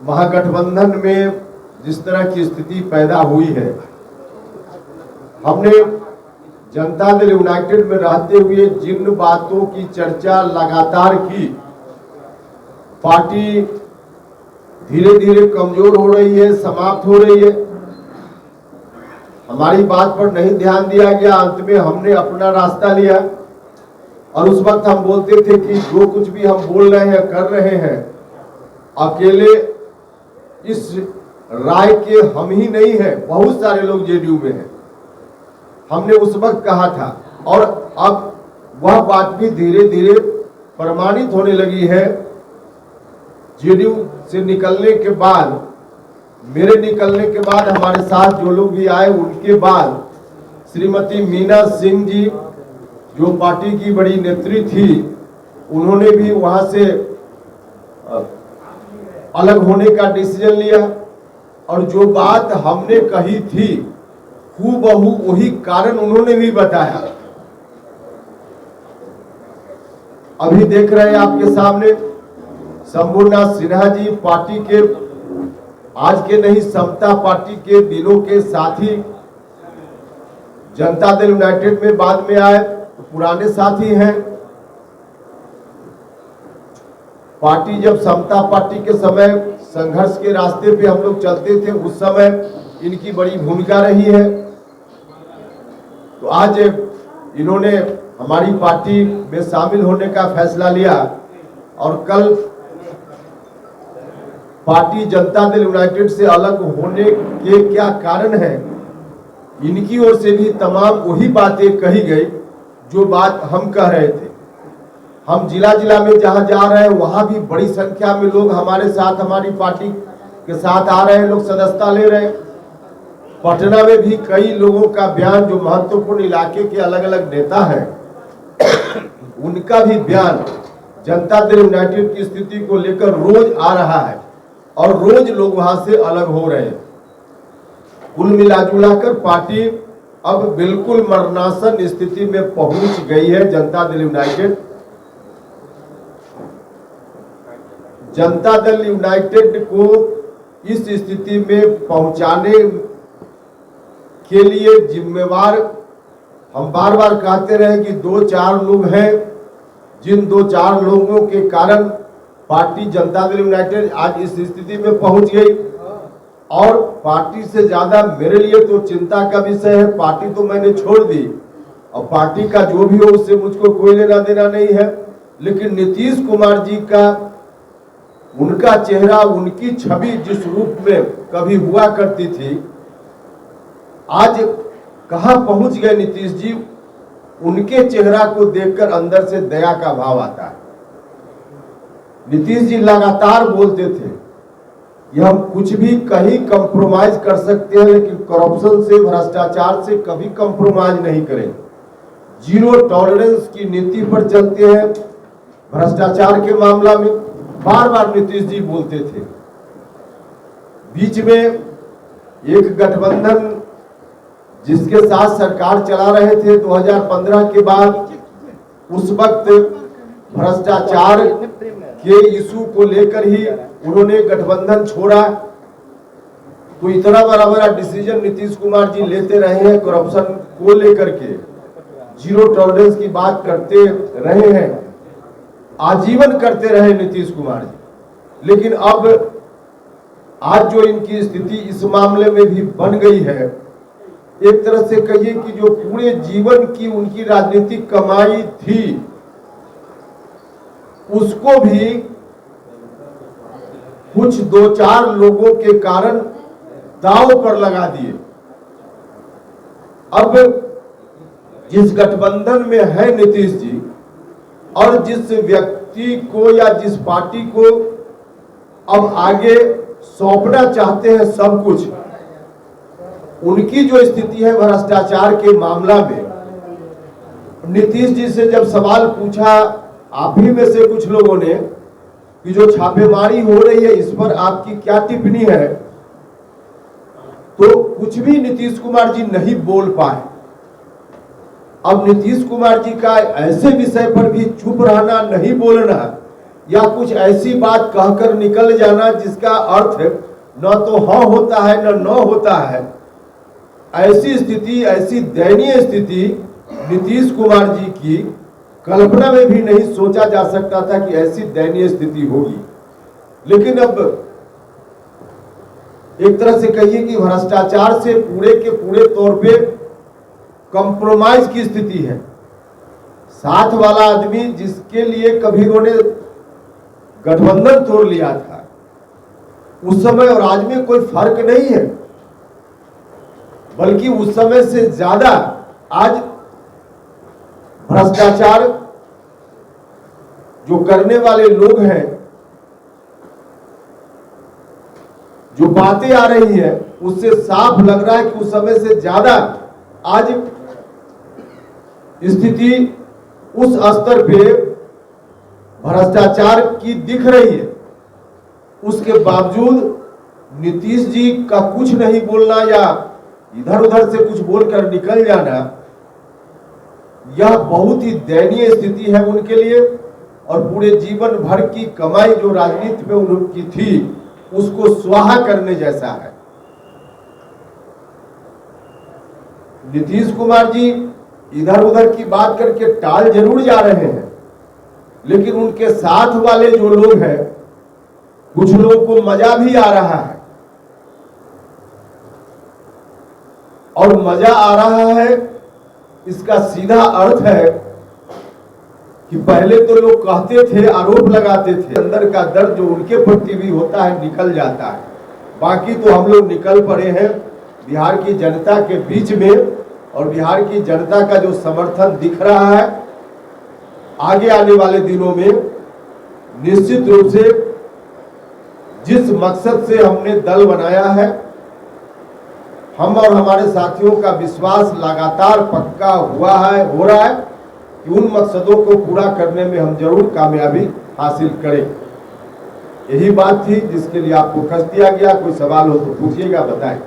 महागठबंधन में जिस तरह की स्थिति पैदा हुई है, हमने जनता दल यूनाइटेड में रहते हुए जिन बातों की चर्चा लगातार की, पार्टी धीरे धीरे कमजोर हो रही है, समाप्त हो रही है। हमारी बात पर नहीं ध्यान दिया गया। अंत में हमने अपना रास्ता लिया और उस वक्त हम बोलते थे कि जो कुछ भी हम बोल रहे हैं, कर रहे हैं, अकेले इस राय के हम ही नहीं है, बहुत सारे लोग जेडीयू में हैं। हमने उस वक्त कहा था और अब वह बात भी धीरे धीरे प्रमाणित होने लगी है। जेडीयू से निकलने के बाद, मेरे निकलने के बाद हमारे साथ जो लोग भी आए, उनके बाद श्रीमती मीना सिंह जी जो पार्टी की बड़ी नेत्री थी, उन्होंने भी वहां से अलग होने का डिसीजन लिया और जो बात हमने कही थी हूबहू वही कारण उन्होंने भी बताया। अभी देख रहे हैं आपके सामने शंभूनाथ सिन्हा जी पार्टी के आज के नहीं, समता पार्टी के दिनों के साथी, जनता दल यूनाइटेड में बाद में आए, पुराने साथी हैं। पार्टी जब समता पार्टी के समय संघर्ष के रास्ते पे हम लोग चलते थे, उस समय इनकी बड़ी भूमिका रही है। तो आज इन्होंने हमारी पार्टी में शामिल होने का फैसला लिया और कल पार्टी जनता दल यूनाइटेड से अलग होने के क्या कारण है, इनकी ओर से भी तमाम वही बातें कही गई जो बात हम कह रहे थे। हम जिला जिला में जहां जा रहे हैं, वहां भी बड़ी संख्या में लोग हमारे साथ, हमारी पार्टी के साथ आ रहे हैं, लोग सदस्यता ले रहे हैं। पटना में भी कई लोगों का बयान, जो महत्वपूर्ण इलाके के अलग अलग नेता हैं, उनका भी बयान जनता दल यूनाइटेड की स्थिति को लेकर रोज आ रहा है और रोज लोग वहां से अलग हो रहे हैं। कुल मिलाजुलाकर पार्टी अब बिल्कुल मरणासन स्थिति में पहुंच गई है। जनता दल यूनाइटेड को इस स्थिति में पहुंचाने के लिए जिम्मेवार, हम बार बार कहते रहे कि 2-4 लोग हैं, जिन 2-4 लोगों के कारण पार्टी जनता दल यूनाइटेड आज इस स्थिति में पहुंच गई। और पार्टी से ज्यादा मेरे लिए तो चिंता का विषय है, पार्टी तो मैंने छोड़ दी और पार्टी का जो भी हो उससे मुझको कोई लेना देना नहीं है, लेकिन नीतीश कुमार जी का, उनका चेहरा, उनकी छवि जिस रूप में कभी हुआ करती थी, आज कहां पहुंच गए नीतीश जी। उनके चेहरा को देखकर अंदर से दया का भाव आता है। नीतीश जी लगातार बोलते थे कि हम कुछ भी कहीं कंप्रोमाइज कर सकते हैं, लेकिन करप्शन से, भ्रष्टाचार से कभी कंप्रोमाइज नहीं करेंगे। जीरो टॉलरेंस की नीति पर चलते हैं। भ्रष्टाचार के मामला में बार बार नीतीश जी बोलते थे। बीच में एक गठबंधन जिसके साथ सरकार चला रहे थे 2015 के बाद, उस वक्त भ्रष्टाचार के इशू को लेकर ही उन्होंने गठबंधन छोड़ा। तो इतना बड़ा डिसीजन नीतीश कुमार जी लेते रहे हैं, करप्शन को लेकर के जीरो टॉलरेंस की बात करते रहे हैं, आजीवन करते रहे नीतीश कुमार जी। लेकिन अब आज जो इनकी स्थिति इस मामले में भी बन गई है, एक तरह से कहिए कि जो पूरे जीवन की उनकी राजनीतिक कमाई थी, उसको भी कुछ 2-4 लोगों के कारण दांव पर लगा दिए। अब जिस गठबंधन में है नीतीश जी और जिस व्यक्ति को या जिस पार्टी को अब आगे सौंपना चाहते हैं सब कुछ, उनकी जो स्थिति है भ्रष्टाचार के मामला में, नीतीश जी से जब सवाल पूछा आप ही में से कुछ लोगों ने कि जो छापेमारी हो रही है इस पर आपकी क्या टिप्पणी है, तो कुछ भी नीतीश कुमार जी नहीं बोल पाए। अब नीतीश कुमार जी का ऐसे विषय पर भी चुप रहना, नहीं बोलना, या कुछ ऐसी बात कहकर निकल जाना जिसका अर्थ न तो हाँ होता है न होता है। ऐसी स्थिति, ऐसी दयनीय स्थिति नीतीश कुमार जी की कल्पना में भी नहीं सोचा जा सकता था कि ऐसी दयनीय स्थिति होगी। लेकिन अब एक तरह से कहिए कि भ्रष्टाचार से पूरे के पूरे तौर पे कंप्रोमाइज की स्थिति है। साथ वाला आदमी जिसके लिए कभी उन्होंने गठबंधन तोड़ लिया था, उस समय और आज में कोई फर्क नहीं है, बल्कि उस समय से ज्यादा आज भ्रष्टाचार जो करने वाले लोग हैं, जो बातें आ रही है, उससे साफ लग रहा है कि उस समय से ज्यादा आज स्थिति उस स्तर पे भ्रष्टाचार की दिख रही है। उसके बावजूद नीतीश जी का कुछ नहीं बोलना या इधर उधर से कुछ बोलकर निकल जाना, यह बहुत ही दयनीय स्थिति है उनके लिए। और पूरे जीवन भर की कमाई जो राजनीति में उनकी थी, उसको स्वाहा करने जैसा है। नीतीश कुमार जी इधर उधर की बात करके टाल जरूर जा रहे हैं, लेकिन उनके साथ वाले जो लोग हैं, कुछ लोगों को मजा भी आ रहा है। और मजा आ रहा है, इसका सीधा अर्थ है कि पहले तो लोग कहते थे, आरोप लगाते थे, अंदर का दर्द जो उनके प्रति भी होता है निकल जाता है। बाकी तो हम लोग निकल पड़े हैं बिहार की जनता के बीच में, और बिहार की जनता का जो समर्थन दिख रहा है, आगे आने वाले दिनों में निश्चित रूप से जिस मकसद से हमने दल बनाया है, हम और हमारे साथियों का विश्वास लगातार पक्का हो रहा है कि उन मकसदों को पूरा करने में हम जरूर कामयाबी हासिल करें। यही बात थी जिसके लिए आपको कस दिया गया। कोई सवाल हो तो पूछिएगा, बताएं।